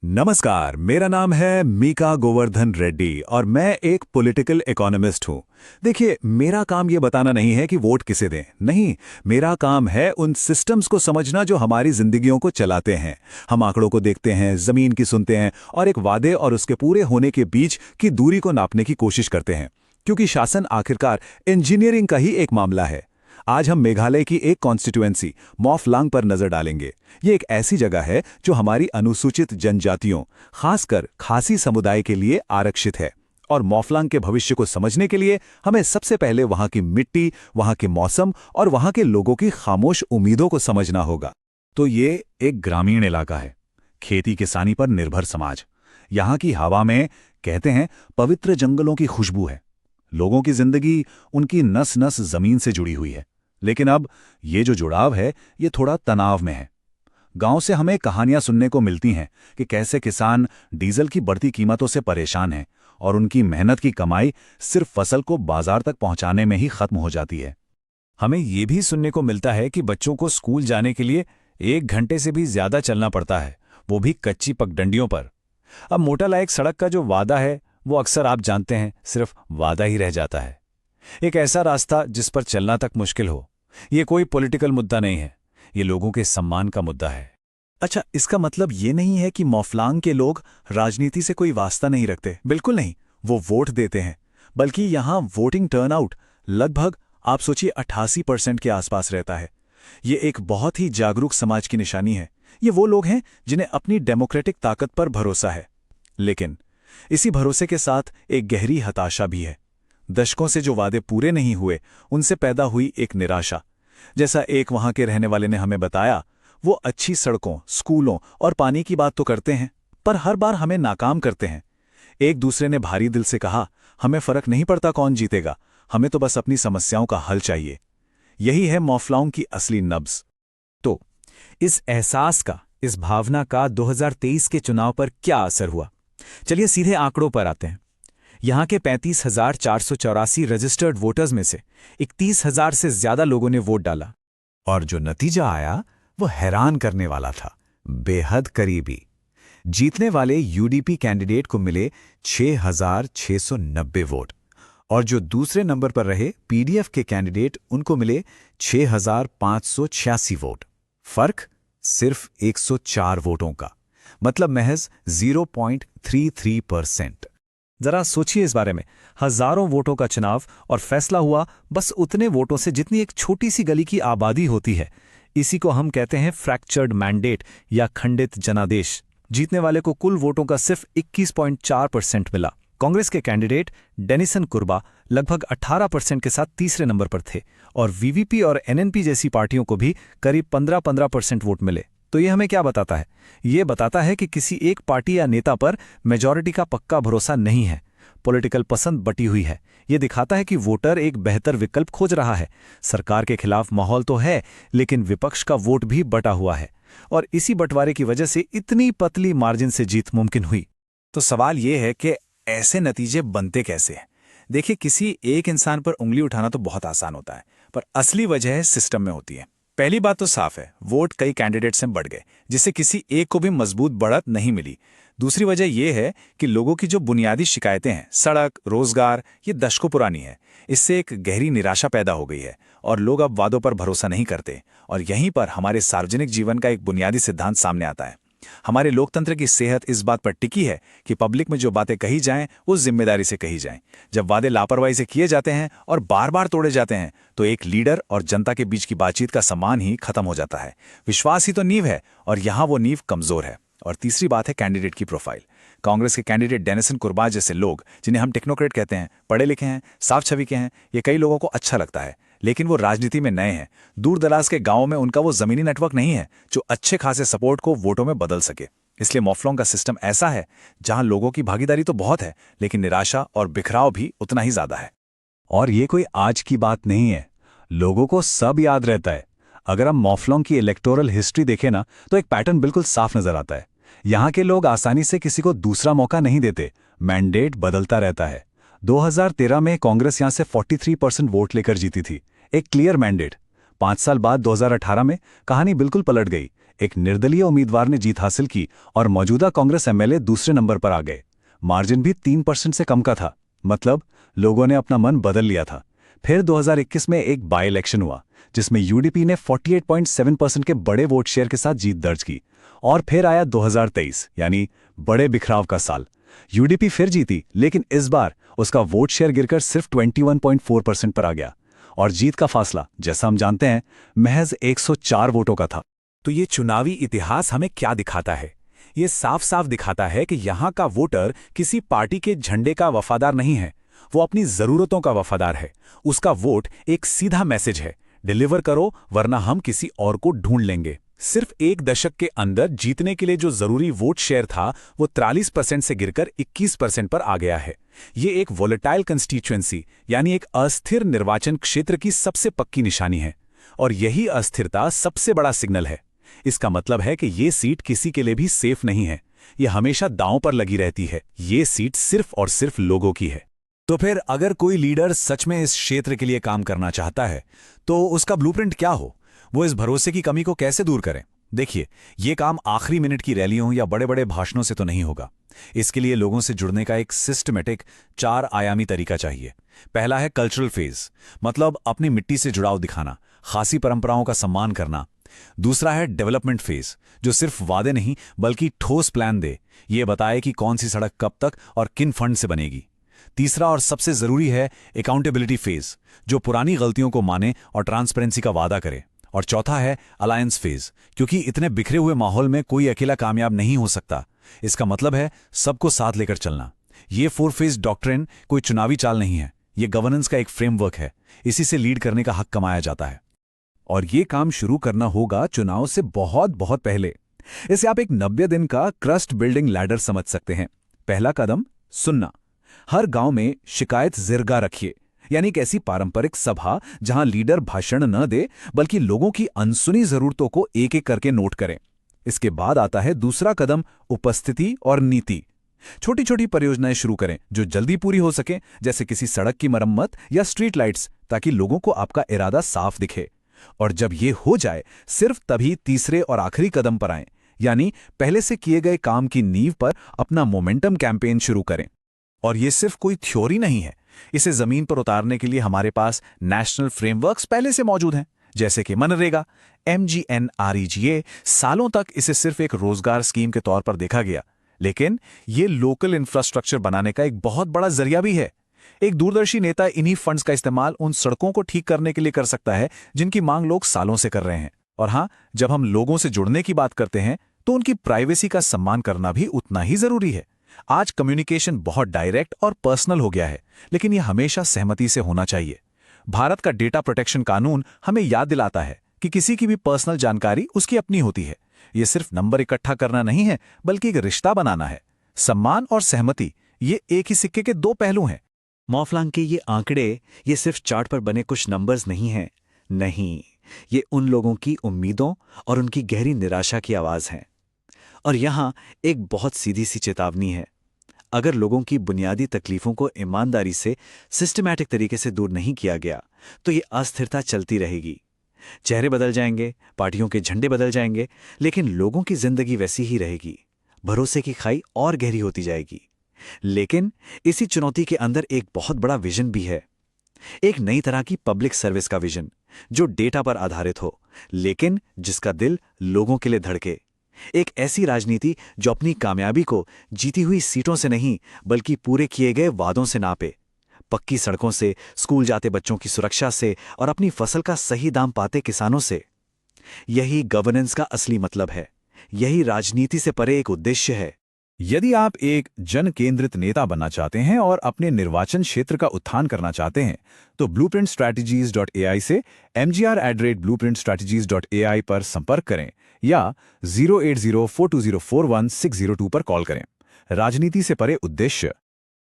नमस्कार, मेरा नाम है मीका गोवर्धन रेड्डी और मैं एक पॉलिटिकल इकोनॉमिस्ट हूँ। देखिए, मेरा काम ये बताना नहीं है कि वोट किसे दें। नहीं, मेरा काम है उन सिस्टम्स को समझना जो हमारी जिंदगियों को चलाते हैं। हम आंकड़ों को देखते हैं, जमीन की सुनते हैं और एक वादे और उसके पूरे होने के बीच की दूरी को नापने की कोशिश करते हैं। क्योंकि शासन आखिरकार इंजीनियरिंग का ही एक मामला है। आज हम मेघालय की एक कॉन्स्टिट्यूएंसी मॉफलांग पर नजर डालेंगे। ये एक ऐसी जगह है जो हमारी अनुसूचित जनजातियों, खासकर खासी समुदाय के लिए आरक्षित है। और मॉफलांग के भविष्य को समझने के लिए हमें सबसे पहले वहां की मिट्टी, वहां के मौसम और वहां के लोगों की खामोश उम्मीदों को समझना होगा। तो ये एक ग्रामीण इलाका है, खेती किसानी पर निर्भर समाज। यहाँ की हवा में, कहते हैं, पवित्र जंगलों की खुशबू है। लोगों की जिंदगी उनकी नस नस जमीन से जुड़ी हुई है। लेकिन अब ये जो जुड़ाव है, ये थोड़ा तनाव में है। गांव से हमें कहानियां सुनने को मिलती हैं कि कैसे किसान डीजल की बढ़ती कीमतों से परेशान हैं और उनकी मेहनत की कमाई सिर्फ फसल को बाजार तक पहुंचाने में ही खत्म हो जाती है। हमें ये भी सुनने को मिलता है कि बच्चों को स्कूल जाने के लिए 1 घंटे से भी ज्यादा चलना पड़ता है, वो भी कच्ची पगडंडियों पर। अब मोटा लायक सड़क का जो वादा है, वो अक्सर आप जानते हैं, सिर्फ वादा ही रह जाता है। एक ऐसा रास्ता जिस पर चलना तक मुश्किल हो। ये कोई पॉलिटिकल मुद्दा नहीं है, ये लोगों के सम्मान का मुद्दा है। अच्छा, इसका मतलब ये नहीं है कि मॉफलांग के लोग राजनीति से कोई वास्ता नहीं रखते। बिल्कुल नहीं, वो वोट देते हैं। बल्कि यहाँ वोटिंग टर्नआउट लगभग, आप सोचिए, 88% के आसपास रहता है। ये एक बहुत ही जागरूक समाज की निशानी है। ये वो लोग हैं जिन्हें अपनी डेमोक्रेटिक ताकत पर भरोसा है। लेकिन इसी भरोसे के साथ एक गहरी हताशा भी है। दशकों से जो वादे पूरे नहीं हुए, उनसे पैदा हुई एक निराशा। जैसा एक वहां के रहने वाले ने हमें बताया, वो अच्छी सड़कों, स्कूलों और पानी की बात तो करते हैं, पर हर बार हमें नाकाम करते हैं। एक दूसरे ने भारी दिल से कहा, हमें फर्क नहीं पड़ता कौन जीतेगा, हमें तो बस अपनी समस्याओं का हल चाहिए। यही है मॉफलांग की असली नब्ज। तो इस एहसास का, इस भावना का 2023 के चुनाव पर क्या असर हुआ? चलिए सीधे आंकड़ों पर आते हैं। यहां के 35,484 रजिस्टर्ड वोटर्स में से 31,000 से ज्यादा लोगों ने वोट डाला। और जो नतीजा आया, वो हैरान करने वाला था, बेहद करीबी। जीतने वाले यूडीपी कैंडिडेट को मिले 6,690 वोट, और जो दूसरे नंबर पर रहे पीडीएफ के कैंडिडेट, उनको मिले 6,586 वोट। फर्क सिर्फ 104 वोटों का, मतलब महज 0.33%। जरा सोचिए इस बारे में। हजारों वोटों का चुनाव और फैसला हुआ बस उतने वोटों से जितनी एक छोटी सी गली की आबादी होती है। इसी को हम कहते हैं फ्रैक्चर्ड मैंडेट या खंडित जनादेश। जीतने वाले को कुल वोटों का सिर्फ 21.4% मिला। कांग्रेस के कैंडिडेट डेनिसन कुर्बा लगभग 18% के साथ तीसरे नंबर पर थे, और वीवीपी और एनएनपी जैसी पार्टियों को भी करीब 15% वोट मिले। तो ये हमें क्या बताता है? ये बताता है कि किसी एक पार्टी या नेता पर मेजॉरिटी का पक्का भरोसा नहीं है। पॉलिटिकल पसंद बटी हुई है। ये दिखाता है कि वोटर एक बेहतर विकल्प खोज रहा है। सरकार के खिलाफ माहौल तो है, लेकिन विपक्ष का वोट भी बटा हुआ है, और इसी बंटवारे की वजह से इतनी पतली मार्जिन से जीत मुमकिन हुई। तो सवाल ये है कि ऐसे नतीजे बनते कैसे हैं? देखिए, किसी एक इंसान पर उंगली उठाना तो बहुत आसान होता है, पर असली वजह सिस्टम में होती है। पहली बात तो साफ है, वोट कई कैंडिडेट से बढ़ गए, जिससे किसी एक को भी मजबूत बढ़त नहीं मिली। दूसरी वजह यह है कि लोगों की जो बुनियादी शिकायतें हैं, सड़क, रोजगार, ये दशकों पुरानी है। इससे एक गहरी निराशा पैदा हो गई है और लोग अब वादों पर भरोसा नहीं करते। और यहीं पर हमारे सार्वजनिक जीवन का एक बुनियादी सिद्धांत सामने आता है। हमारे लोकतंत्र की सेहत इस बात पर टिकी है कि पब्लिक में जो बातें कही जाएं, वो जिम्मेदारी से कही जाएं। जब वादे लापरवाही से किए जाते हैं और बार बार तोड़े जाते हैं, तो एक लीडर और जनता के बीच की बातचीत का सम्मान ही खत्म हो जाता है। विश्वास ही तो नींव है, और यहाँ वो नींव कमजोर है। और तीसरी बात है कैंडिडेट की प्रोफाइल। कांग्रेस के कैंडिडेट डेनिसन कुर्बा जैसे लोग, जिन्हें हम टेक्नोक्रेट कहते हैं, पढ़े लिखे हैं, साफ छवि के हैं, ये कई लोगों को अच्छा लगता है। लेकिन वो राजनीति में नए हैं। दूर दराज के गांवों में उनका वो जमीनी नेटवर्क नहीं है जो अच्छे खासे सपोर्ट को वोटों में बदल सके। इसलिए मॉफलांग का सिस्टम ऐसा है जहां लोगों की भागीदारी तो बहुत है, लेकिन निराशा और बिखराव भी उतना ही ज्यादा है। और ये कोई आज की बात नहीं है, लोगों को सब याद रहता है। अगर हम मॉफलांग की इलेक्टोरल हिस्ट्री देखें ना, तो एक पैटर्न बिल्कुल साफ नजर आता है। यहाँ के लोग आसानी से किसी को दूसरा मौका नहीं देते, मैंडेट बदलता रहता है। 2013 में कांग्रेस यहां से 43% वोट लेकर जीती थी, एक क्लियर मैंडेट। 5 साल बाद 2018 में कहानी बिल्कुल पलट गई। एक निर्दलीय उम्मीदवार ने जीत हासिल की और मौजूदा कांग्रेस एमएलए दूसरे नंबर पर आ गए। मार्जिन भी 3% से कम का था। मतलब लोगों ने अपना मन बदल लिया था। फिर 2021 में एक बाई इलेक्शन हुआ जिसमें यूडीपी ने 48.7% के बड़े वोट शेयर के साथ जीत दर्ज की। और फिर आया 2023, यानी बड़े बिखराव का साल। यूडीपी फिर जीती, लेकिन इस बार उसका वोट शेयर गिरकर सिर्फ 21.4% पर आ गया और जीत का फासला, जैसा हम जानते हैं, महज 104 वोटों का था। तो ये चुनावी इतिहास हमें क्या दिखाता है? ये साफ साफ दिखाता है कि यहाँ का वोटर किसी पार्टी के झंडे का वफादार नहीं है, वो अपनी जरूरतों का वफादार है। उसका वोट एक सीधा मैसेज है, डिलीवर करो वरना हम किसी और को ढूंढ लेंगे। सिर्फ एक दशक के अंदर जीतने के लिए जो जरूरी वोट शेयर था वो 43% से गिरकर 21% पर आ गया है। ये एक वोलेटाइल कंस्टिट्यूएंसी यानी एक अस्थिर निर्वाचन क्षेत्र की सबसे पक्की निशानी है, और यही अस्थिरता सबसे बड़ा सिग्नल है। इसका मतलब है कि ये सीट किसी के लिए भी सेफ नहीं है, ये हमेशा दांव पर लगी रहती है। ये सीट सिर्फ और सिर्फ लोगों की है। तो फिर अगर कोई लीडर सच में इस क्षेत्र के लिए काम करना चाहता है तो उसका ब्लूप्रिंट क्या हो? वो इस भरोसे की कमी को कैसे दूर करें? देखिए, ये काम आखिरी मिनट की रैलियों या बड़े बड़े भाषणों से तो नहीं होगा। इसके लिए लोगों से जुड़ने का एक सिस्टमेटिक 4 आयामी तरीका चाहिए। पहला है कल्चरल फेज, मतलब अपनी मिट्टी से जुड़ाव दिखाना, खासी परंपराओं का सम्मान करना। दूसरा है डेवलपमेंट फेज, जो सिर्फ वादे नहीं बल्कि ठोस प्लान दे, ये बताए कि कौन सी सड़क कब तक और किन फंड से बनेगी। तीसरा और सबसे जरूरी है अकाउंटेबिलिटी फेज, जो पुरानी गलतियों को माने और ट्रांसपेरेंसी का वादा करे। और चौथा है अलायंस फेज, क्योंकि इतने बिखरे हुए माहौल में कोई अकेला कामयाब नहीं हो सकता। इसका मतलब है सबको साथ लेकर चलना। ये 4 फेज डॉक्ट्रिन कोई चुनावी चाल नहीं है, ये गवर्नेंस का एक फ्रेमवर्क है। इसी से लीड करने का हक कमाया जाता है। और ये काम शुरू करना होगा चुनाव से बहुत बहुत पहले। इसे आप एक 90 दिन का क्रस्ट बिल्डिंग लैडर समझ सकते हैं। पहला कदम, सुनना। हर गांव में शिकायत जिरगा रखिए, यानी एक ऐसी पारंपरिक सभा जहां लीडर भाषण न दे बल्कि लोगों की अनसुनी जरूरतों को एक एक करके नोट करें। इसके बाद आता है दूसरा कदम, उपस्थिति और नीति। छोटी छोटी परियोजनाएं शुरू करें जो जल्दी पूरी हो सके, जैसे किसी सड़क की मरम्मत या स्ट्रीट लाइट्स, ताकि लोगों को आपका इरादा साफ दिखे। और जब ये हो जाए, सिर्फ तभी तीसरे और आखिरी कदम पर आएं, यानी पहले से किए गए काम की नींव पर अपना मोमेंटम कैंपेन शुरू करें। और ये सिर्फ कोई थ्योरी नहीं है, इसे जमीन पर उतारने के लिए हमारे पास नेशनल फ्रेमवर्क्स पहले से मौजूद हैं, जैसे कि मनरेगा, MGNREGA। सालों तक इसे सिर्फ एक रोजगार स्कीम के तौर पर देखा गया, लेकिन ये लोकल इंफ्रास्ट्रक्चर बनाने का एक बहुत बड़ा जरिया भी है। एक दूरदर्शी नेता इन्हीं फंड्स का इस्तेमाल उन सड़कों को ठीक करने के लिए कर सकता है जिनकी मांग लोग सालों से कर रहे हैं। और हां, जब हम लोगों से जुड़ने की बात करते हैं तो उनकी प्राइवेसी का सम्मान करना भी उतना ही जरूरी है। आज कम्युनिकेशन बहुत डायरेक्ट और पर्सनल हो गया है, लेकिन यह हमेशा सहमति से होना चाहिए। भारत का डेटा प्रोटेक्शन कानून हमें याद दिलाता है कि किसी की भी पर्सनल जानकारी उसकी अपनी होती है। यह सिर्फ नंबर इकट्ठा करना नहीं है, बल्कि एक रिश्ता बनाना है। सम्मान और सहमति, ये एक ही सिक्के के 2 पहलू हैं। मौफलांग के ये आंकड़े ये सिर्फ चार्ट पर बने कुछ नंबर्स नहीं हैं। नहीं, ये उन लोगों की उम्मीदों और उनकी गहरी निराशा की आवाज हैं। और यहाँ एक बहुत सीधी सी चेतावनी है। अगर लोगों की बुनियादी तकलीफों को ईमानदारी से, सिस्टमैटिक तरीके से दूर नहीं किया गया, तो ये अस्थिरता चलती रहेगी। चेहरे बदल जाएंगे, पार्टियों के झंडे बदल जाएंगे, लेकिन लोगों की जिंदगी वैसी ही रहेगी। भरोसे की खाई और गहरी होती जाएगी। लेकिन इसी चुनौती के अंदर एक बहुत बड़ा विजन भी है, एक नई तरह की पब्लिक सर्विस का विजन, जो डेटा पर आधारित हो, लेकिन जिसका दिल लोगों के लिए धड़के। एक ऐसी राजनीति जो अपनी कामयाबी को जीती हुई सीटों से नहीं बल्कि पूरे किए गए वादों से नापे, पक्की सड़कों से, स्कूल जाते बच्चों की सुरक्षा से और अपनी फसल का सही दाम पाते किसानों से। यही गवर्नेंस का असली मतलब है, यही राजनीति से परे एक उद्देश्य है। यदि आप एक जन केंद्रित नेता बनना चाहते हैं और अपने निर्वाचन क्षेत्र का उत्थान करना चाहते हैं, तो blueprintstrategies.ai से mgr@blueprintstrategies.ai पर संपर्क करें या 08042041602 पर कॉल करें। राजनीति से परे उद्देश्य,